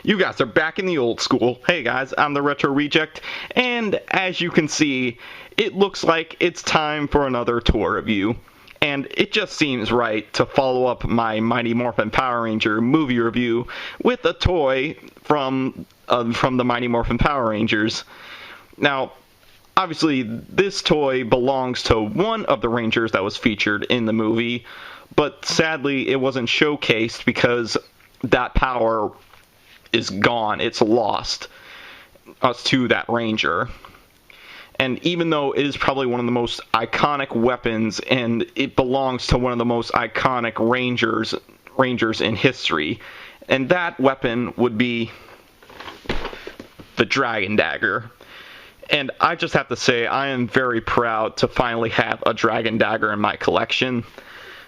You guys are back in the old school. Hey guys, I'm the Retro Reject, and as you can see, it looks like it's time for another toy review. And it just seems right to follow up my Mighty Morphin Power Ranger movie review with a toy from the Mighty Morphin Power Rangers. Now, obviously, this toy belongs to one of the Rangers that was featured in the movie, but sadly, it wasn't showcased because that power is gone. It's lost to that Ranger. And even though it is probably one of the most iconic weapons, and it belongs to one of the most iconic Rangers in history, and that weapon would be the Dragon Dagger. And I just have to say, I am very proud to finally have a Dragon Dagger in my collection.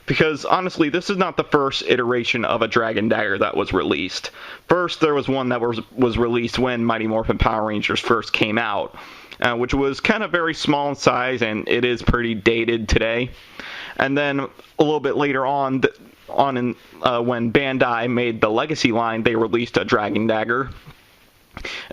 Because, honestly, this is not the first iteration of a Dragon Dagger that was released. First, there was one that was released when Mighty Morphin Power Rangers first came out, which was kind of very small in size, and it is pretty dated today. And then, a little bit later on when Bandai made the Legacy line, they released a Dragon Dagger.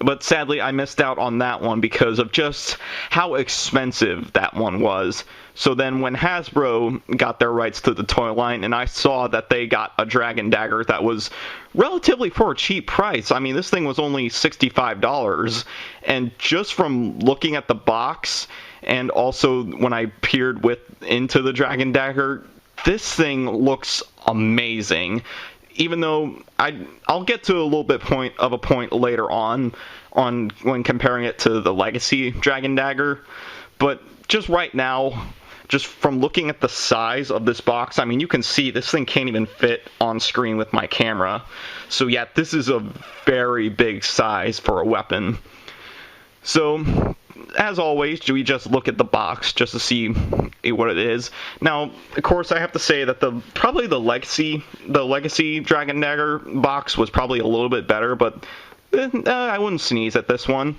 But sadly, I missed out on that one because of just how expensive that one was. So then when Hasbro got their rights to the toy line, and I saw that they got a Dragon Dagger that was relatively for a cheap price. I mean, this thing was only $65. And just from looking at the box, and also when I peered into the Dragon Dagger, this thing looks amazing. Even though I'll get to a little bit of a point later on when comparing it to the Legacy Dragon Dagger, but just right now, just from looking at the size of this box, I mean, you can see this thing can't even fit on screen with my camera. So yeah, this is a very big size for a weapon. So, as always, we just look at the box just to see what it is. Now, of course, I have to say that probably the Legacy Dragon Dagger box was probably a little bit better, but I wouldn't sneeze at this one.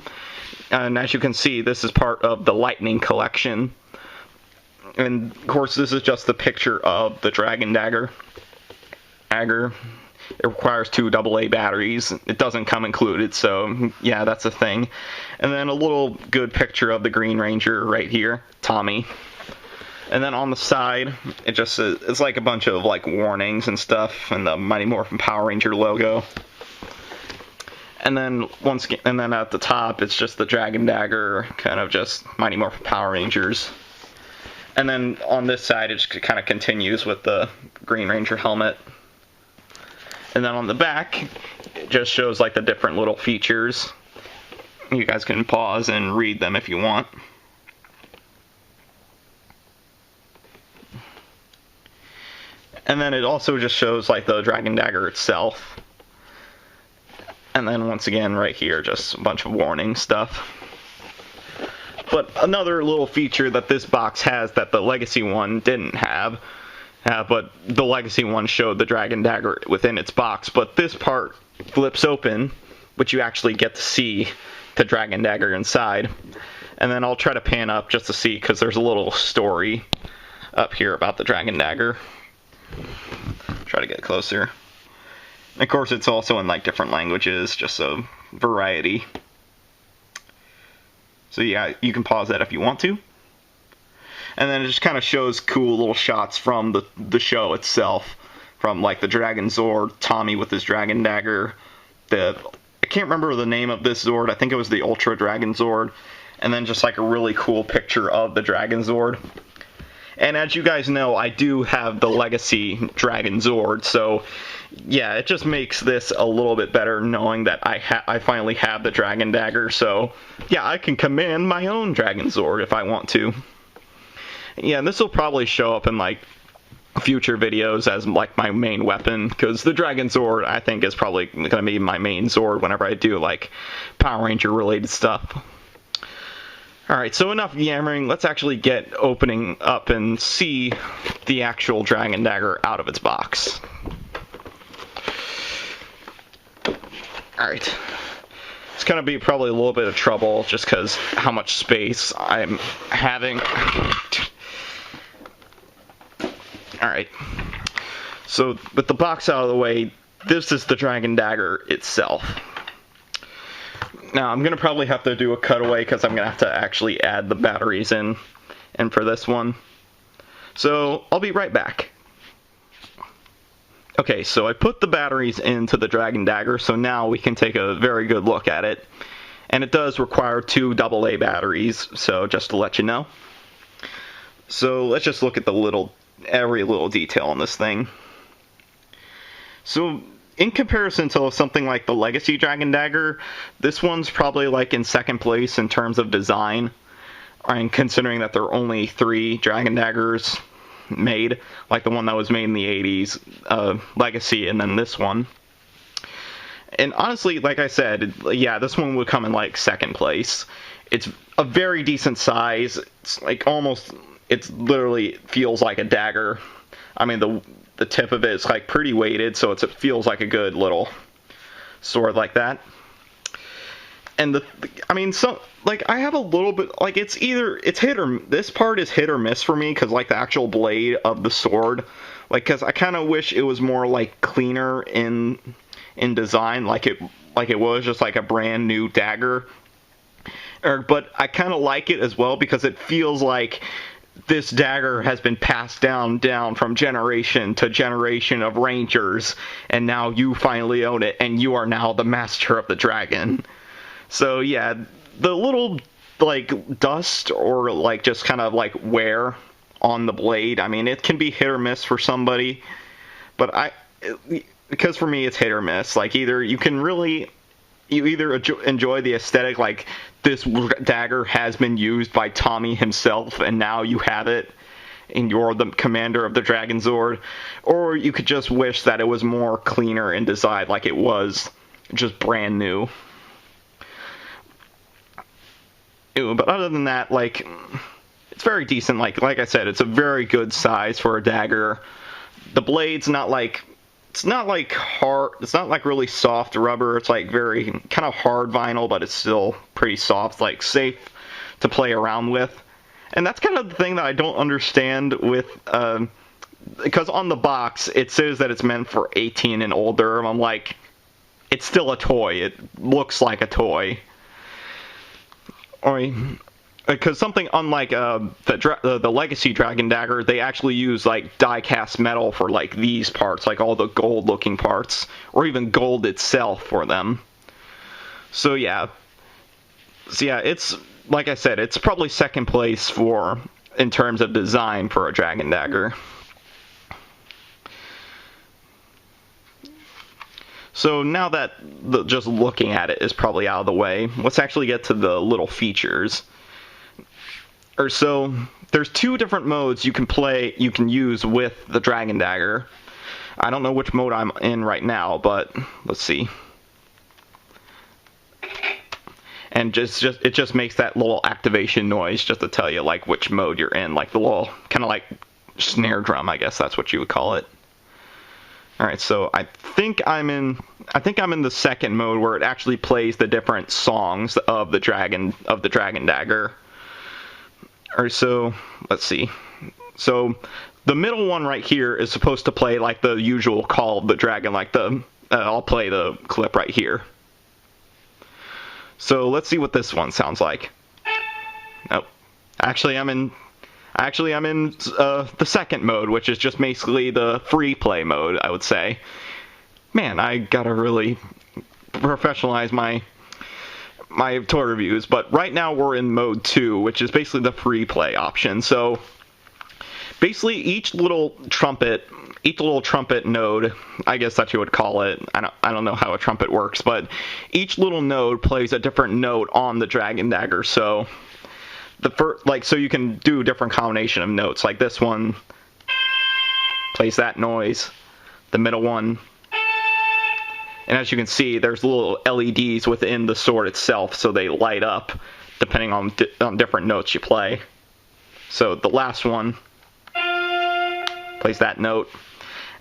And as you can see, this is part of the Lightning collection. And, of course, this is just the picture of the Dragon Dagger. It requires 2 AA batteries. It doesn't come included, so yeah, that's a thing. And then a little good picture of the Green Ranger right here, Tommy. And then on the side, it's like a bunch of like warnings and stuff, and the Mighty Morphin Power Ranger logo. And then at the top, it's just the Dragon Dagger, kind of just Mighty Morphin Power Rangers. And then on this side, it just kind of continues with the Green Ranger helmet. And then on the back, it just shows like the different little features. You guys can pause and read them if you want. And then it also just shows like the Dragon Dagger itself. And then once again right here, just a bunch of warning stuff. But another little feature that this box has that the Legacy one didn't have. But the Legacy one showed the Dragon Dagger within its box. But this part flips open, which you actually get to see the Dragon Dagger inside. And then I'll try to pan up just to see, because there's a little story up here about the Dragon Dagger. Try to get closer. And of course, it's also in like different languages, just so variety. So yeah, you can pause that if you want to. And then it just kind of shows cool little shots from the show itself. From like the Dragonzord, Tommy with his Dragon Dagger. I can't remember the name of this Zord. I think it was the Ultra Dragonzord. And then just like a really cool picture of the Dragonzord. And as you guys know, I do have the Legacy Dragonzord. So yeah, it just makes this a little bit better knowing that I finally have the Dragon Dagger. So yeah, I can command my own Dragonzord if I want to. Yeah, this will probably show up in like future videos as like my main weapon, because the Dragonzord I think is probably going to be my main Zord whenever I do like Power Ranger related stuff. Alright, so enough yammering, let's actually get opening up and see the actual Dragon Dagger out of its box. Alright. It's going to be probably a little bit of trouble just because how much space I'm having. Alright, so with the box out of the way, this is the Dragon Dagger itself. Now I'm gonna probably have to do a cutaway because I'm gonna have to actually add the batteries in for this one. So I'll be right back. Okay, so I put the batteries into the Dragon Dagger, so now we can take a very good look at it. And it does require 2 AA batteries, so just to let you know. So let's just look at every little detail on this thing. So in comparison to something like the Legacy Dragon Dagger, this one's probably like in second place in terms of design. And considering that there are only 3 Dragon Daggers made, like the one that was made in the 80s, Legacy, and then this one. And honestly, like I said, yeah, this one would come in like second place. It's a very decent size. It's like it literally feels like a dagger. I mean, the tip of it is like pretty weighted, so it feels like a good little sword like that. And I have a little bit, like, this part is hit or miss for me, because, like, the actual blade of the sword, like, because I kind of wish it was more, like, cleaner in design, like it was just, like, a brand new dagger. But I kind of like it as well, because it feels like this dagger has been passed down from generation to generation of rangers, and now you finally own it, and you are now the master of the dragon. So yeah, the little, like, dust or, like, just kind of, like, wear on the blade, I mean, it can be hit or miss for somebody, but because for me it's hit or miss. Like, you either enjoy the aesthetic, like, this dagger has been used by Tommy himself, and now you have it, and you're the commander of the Dragonzord, or you could just wish that it was more cleaner in design, like it was just brand new. But other than that, like, it's very decent. Like I said, it's a very good size for a dagger. The blade's not like hard. It's not like really soft rubber. It's like very kind of hard vinyl, but it's still pretty soft, like safe to play around with. And that's kind of the thing that I don't understand with, because on the box it says that it's meant for 18 and older. And I'm like, it's still a toy. It looks like a toy. Because something unlike the Legacy Dragon Dagger, they actually use, like, die-cast metal for, like, these parts, like all the gold-looking parts, or even gold itself for them. So yeah, it's, like I said, it's probably second place in terms of design for a Dragon Dagger. So now that just looking at it is probably out of the way, let's actually get to the little features. So there's 2 different modes you can use with the Dragon Dagger. I don't know which mode I'm in right now, but let's see. And it just makes that little activation noise just to tell you, like, which mode you're in, like the little kind of like snare drum, I guess that's what you would call it. All right, so I think I'm in the second mode, where it actually plays the different songs of the Dragon Dagger. Or so, let's see. So the middle one right here is supposed to play like the usual Call of the Dragon, like I'll play the clip right here. So let's see what this one sounds like. Nope. Actually, I'm in the second mode, which is just basically the free play mode, I would say. Man, I gotta really professionalize my toy reviews, but right now we're in mode 2, which is basically the free play option. So basically each little trumpet node, I guess that's what you would call it. I don't know how a trumpet works, but each little node plays a different note on the Dragon Dagger. So so you can do a different combination of notes. Like this one plays that noise, the middle one, and as you can see, there's little LEDs within the sword itself, so they light up depending on different notes you play. So the last one plays that note,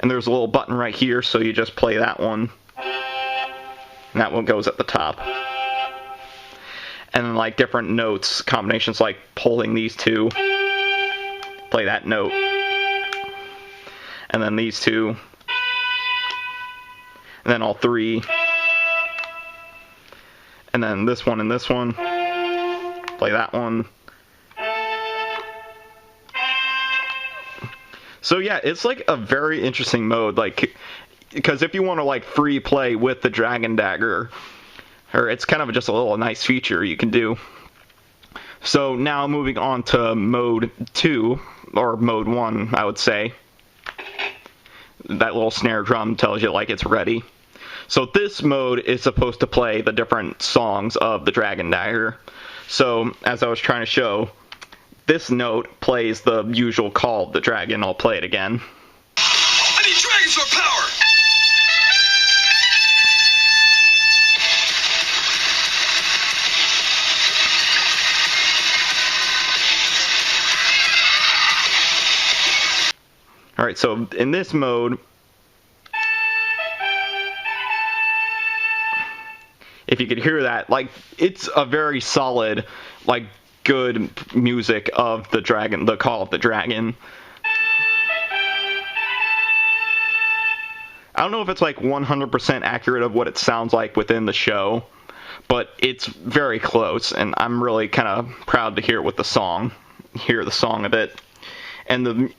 and there's a little button right here, so you just play that one, and that one goes at the top. And then, like, different notes, combinations, like pulling these 2, play that note, and then these 2, and then all 3, and then this one and this one. Play that one. So yeah, it's like a very interesting mode, like, because if you want to like free play with the Dragon Dagger, or it's kind of just a little nice feature you can do. So now moving on to mode 2, or mode 1, I would say. That little snare drum tells you like it's ready. So this mode is supposed to play the different songs of the Dragon Dagger. So as I was trying to show, this note plays the usual Call of the Dragon. I'll play it again. I need Dragonzord power! Alright, so in this mode, if you could hear that, like, it's a very solid, like, good music of the dragon, the Call of the Dragon. I don't know if it's like 100% accurate of what it sounds like within the show, but it's very close, and I'm really kind of proud to hear the song of it. And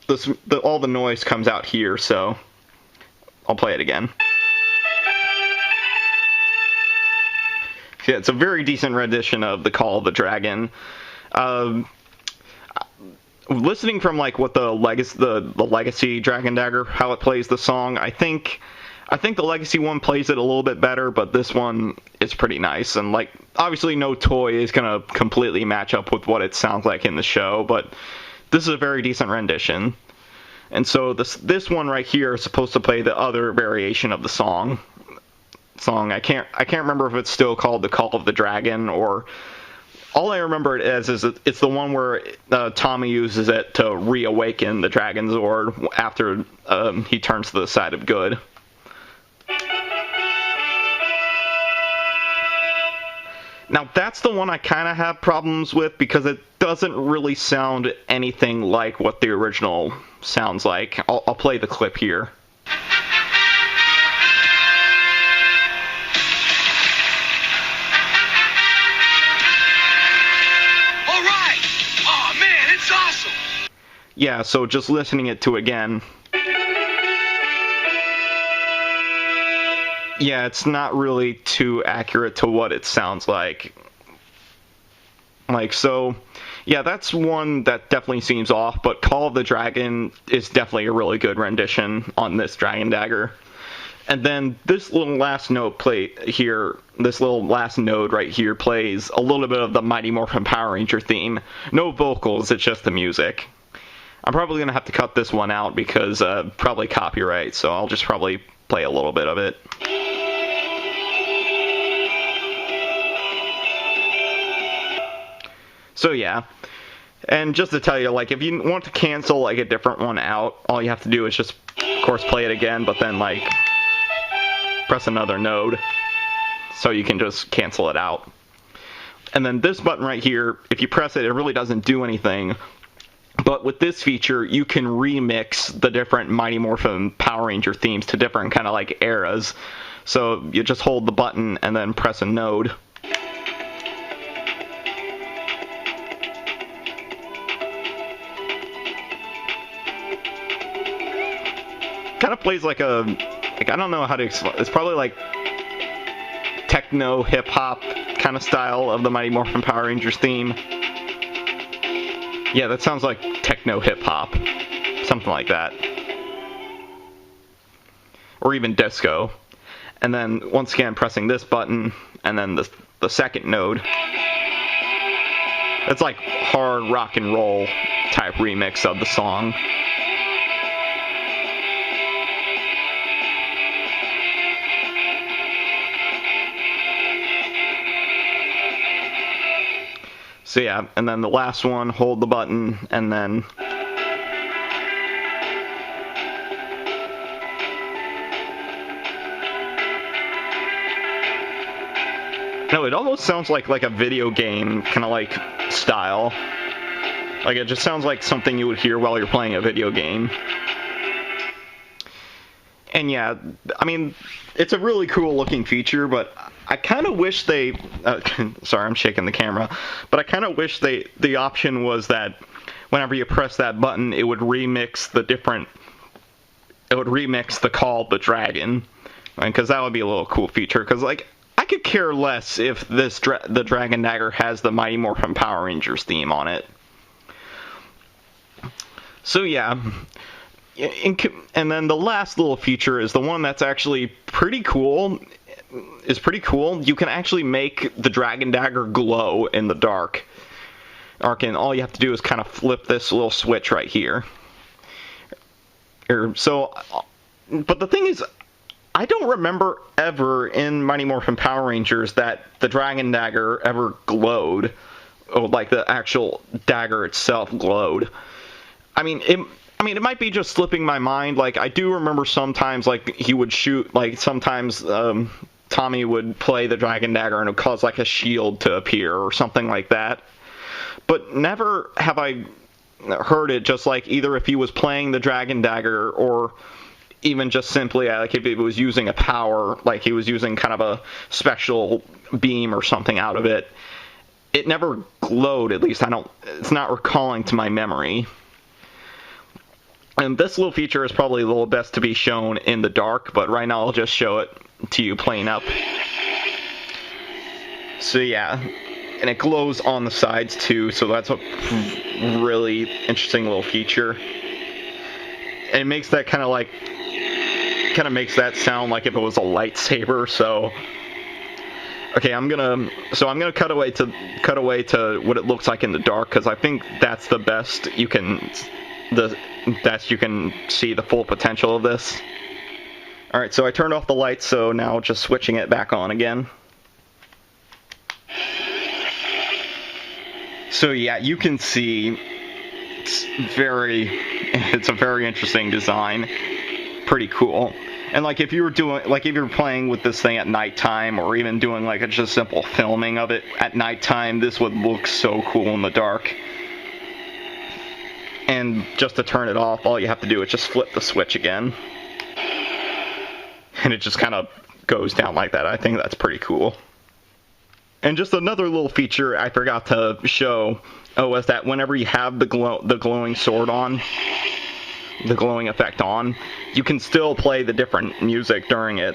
all the noise comes out here, so I'll play it again. Yeah, it's a very decent rendition of the Call of the Dragon. Listening from like what the legacy Dragon Dagger, how it plays the song, I think the legacy one plays it a little bit better, but this one is pretty nice. And like, obviously no toy is gonna completely match up with what it sounds like in the show, but this is a very decent rendition. And so this one right here is supposed to play the other variation of the song. I can't remember if it's still called the Call of the Dragon, or all I remember it as is it's the one where Tommy uses it to reawaken the Dragonzord after he turns to the side of good. Now that's the one I kind of have problems with because it doesn't really sound anything like what the original sounds like. I'll play the clip here. Alright! Aw, man, it's awesome! Yeah, so just listening it to again. Yeah, it's not really too accurate to what it sounds like. So, yeah, that's one that definitely seems off, but Call of the Dragon is definitely a really good rendition on this Dragon Dagger. And then this little last note this little last node right here plays a little bit of the Mighty Morphin Power Ranger theme. No vocals, it's just the music. I'm probably going to have to cut this one out because probably copyright, so I'll just probably play a little bit of it. So yeah, and just to tell you, like, if you want to cancel like a different one out, all you have to do is just, of course, play it again, but then like press another node, so you can just cancel it out. And then this button right here, if you press it, it really doesn't do anything. But with this feature, you can remix the different Mighty Morphin Power Ranger themes to different kind of like eras. So you just hold the button and then press a node. Kind of plays like I don't know how to explain. It's probably like techno hip hop kind of style of the Mighty Morphin Power Rangers theme. Yeah, that sounds like techno hip hop, something like that, or even disco. And then once again, pressing this button and then the second node. It's like hard rock and roll type remix of the song. So yeah, and then the last one, hold the button, and then no, it almost sounds like a video game kind of like style. Like it just sounds like something you would hear while you're playing a video game. And yeah, I mean, it's a really cool looking feature, but I kind of wish they, sorry, I'm shaking the camera, but I kind of wish the option was that whenever you press that button, it would remix the Call of the Dragon, because that would be a little cool feature. Because like, I could care less if the Dragon Dagger has the Mighty Morphin Power Rangers theme on it. So yeah. And then the last little feature is the one that's actually pretty cool. You can actually make the Dragon Dagger glow in the dark. And all you have to do is kind of flip this little switch right here. But the thing is, I don't remember ever in Mighty Morphin Power Rangers that the Dragon Dagger ever glowed, or like the actual dagger itself glowed. I mean, it might be just slipping my mind. Like, I do remember sometimes, like, he would shoot, like, sometimes Tommy would play the Dragon Dagger and it would cause, like, a shield to appear or something like that. But never have I heard it just, like, either if he was playing the Dragon Dagger or even just simply, like, if he was using a power, like he was using kind of a special beam or something out of it. It never glowed, at least it's not recalling to my memory. And this little feature is probably a little best to be shown in the dark, but right now I'll just show it to you plain up. So yeah, and it glows on the sides too, so that's a really interesting little feature. And it makes that kind of makes that sound like if it was a lightsaber. So okay, I'm gonna cut away to what it looks like in the dark, because I think that's the best you can see the full potential of this. Alright, so I turned off the lights, so now just switching it back on again. So yeah, you can see it's a very interesting design. Pretty cool. And like if you were playing with this thing at nighttime, or even doing like a just simple filming of it at nighttime, this would look so cool in the dark. And just to turn it off, all you have to do is just flip the switch again. And it just kind of goes down like that. I think that's pretty cool. And just another little feature I forgot to show was that whenever you have the glowing sword on, the glowing effect on, you can still play the different music during it.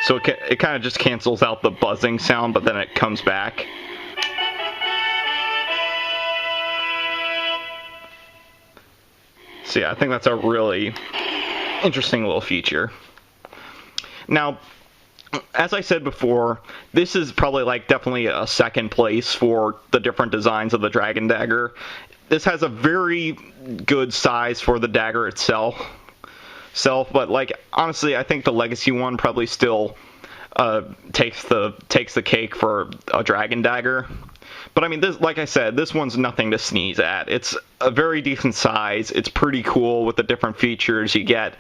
So it kind of just cancels out the buzzing sound, but then it comes back. So yeah, I think that's a really interesting little feature. Now, as I said before, this is probably like definitely a second place for the different designs of the Dragon Dagger. This has a very good size for the dagger itself, but like honestly, I think the Legacy one probably still takes the cake for a Dragon Dagger. But I mean, this, like I said, this one's nothing to sneeze at. It's a very decent size. It's pretty cool with the different features you get.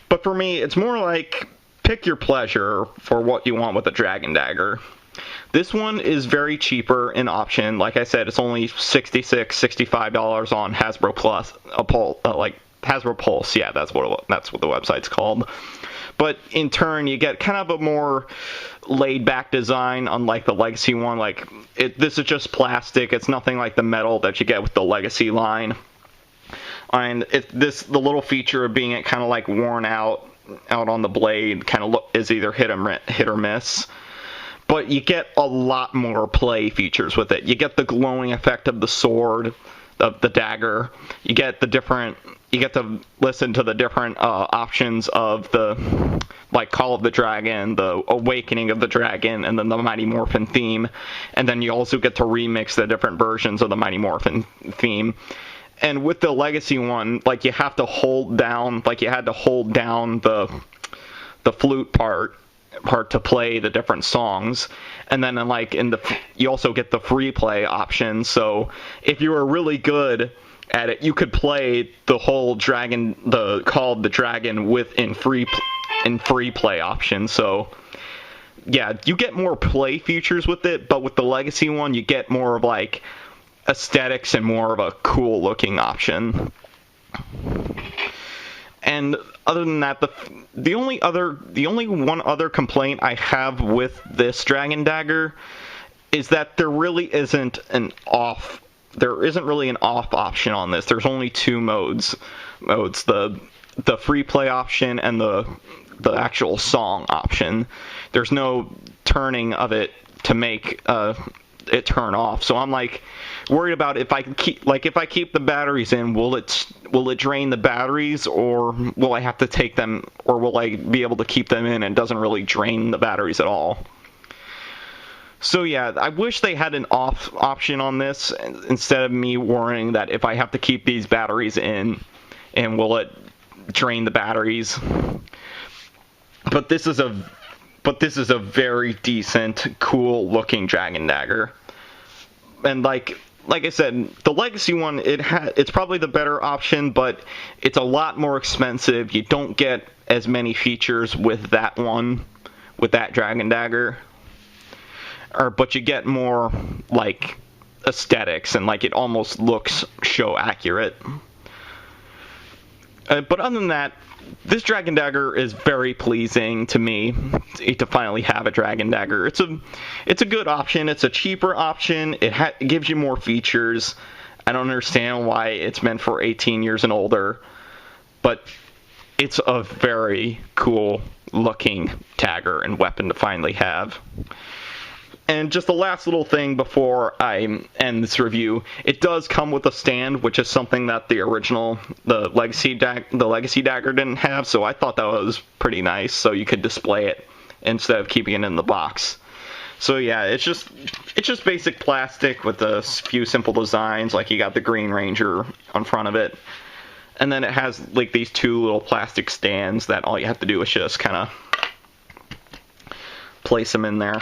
But for me, it's more like pick your pleasure for what you want with a Dragon Dagger. This one is very cheaper in option. Like I said, it's only $66, $65 on Hasbro Plus, Hasbro Pulse. Yeah, that's what the website's called. But in turn, you get kind of a more laid-back design, unlike the Legacy one. This is just plastic. It's nothing like the metal that you get with the Legacy line. And the little feature of being it kind of like worn out on the blade kind of is either hit or miss. But you get a lot more play features with it. You get the glowing effect of the sword, of the dagger. You get to listen to the different options of the Call of the Dragon, the Awakening of the Dragon, and then the Mighty Morphin theme. And then you also get to remix the different versions of the Mighty Morphin theme. And with the Legacy one, you have to hold down, you had to hold down the flute part to play the different songs. And then you also get the free play option. So if you were really good at it, you could play the whole the Call of the Dragon in free play option. So yeah, you get more play features with it, but with the Legacy one, you get more of aesthetics and more of a cool looking option. And other than that, the only one other complaint I have with this Dragon Dagger is that there isn't really an off option on this. There's only two modes, the free play option and the actual song option. There's no turning of it to make it turn off. So I'm like worried about if I keep the batteries in, will it drain the batteries, or will I have to take them, or will I be able to keep them in and it doesn't really drain the batteries at all? So yeah, I wish they had an off option on this instead of me worrying that if I have to keep these batteries in, and will it drain the batteries. But this is a very decent, cool looking Dragon Dagger. And like I said, the Legacy one, it's probably the better option, but it's a lot more expensive. You don't get as many features with that Dragon Dagger. But you get more, like, aesthetics, and, like, it almost looks show accurate. But other than that, this Dragon Dagger is very pleasing to me to finally have a Dragon Dagger. It's a good option. It's a cheaper option. It gives you more features. I don't understand why it's meant for 18 years and older, but it's a very cool looking dagger and weapon to finally have. And just the last little thing before I end this review, it does come with a stand, which is something that the Legacy Dagger didn't have, so I thought that was pretty nice, so you could display it instead of keeping it in the box. So yeah, it's just basic plastic with a few simple designs, like you got the Green Ranger on front of it, and then it has like these two little plastic stands that all you have to do is just kind of place them in there.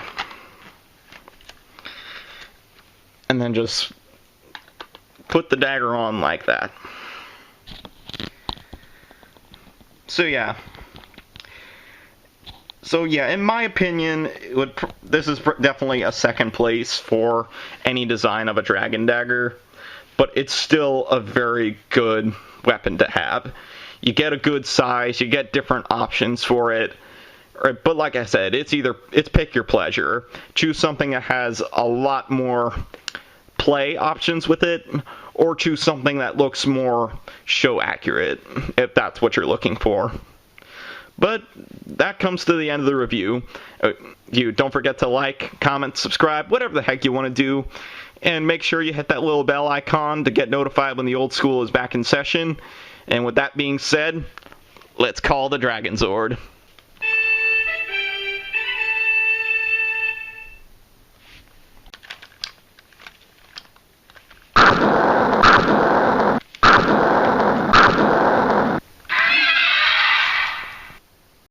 And then just put the dagger on like that. So yeah, in my opinion, this is definitely a second place for any design of a Dragon Dagger, but it's still a very good weapon to have. You get a good size, you get different options for it. But like I said, it's pick your pleasure. Choose something that has a lot more play options with it, or choose something that looks more show accurate, if that's what you're looking for. But that comes to the end of the review. You don't forget to like, comment, subscribe, whatever the heck you want to do, and make sure you hit that little bell icon to get notified when the old school is back in session. And with that being said, let's call the Dragonzord.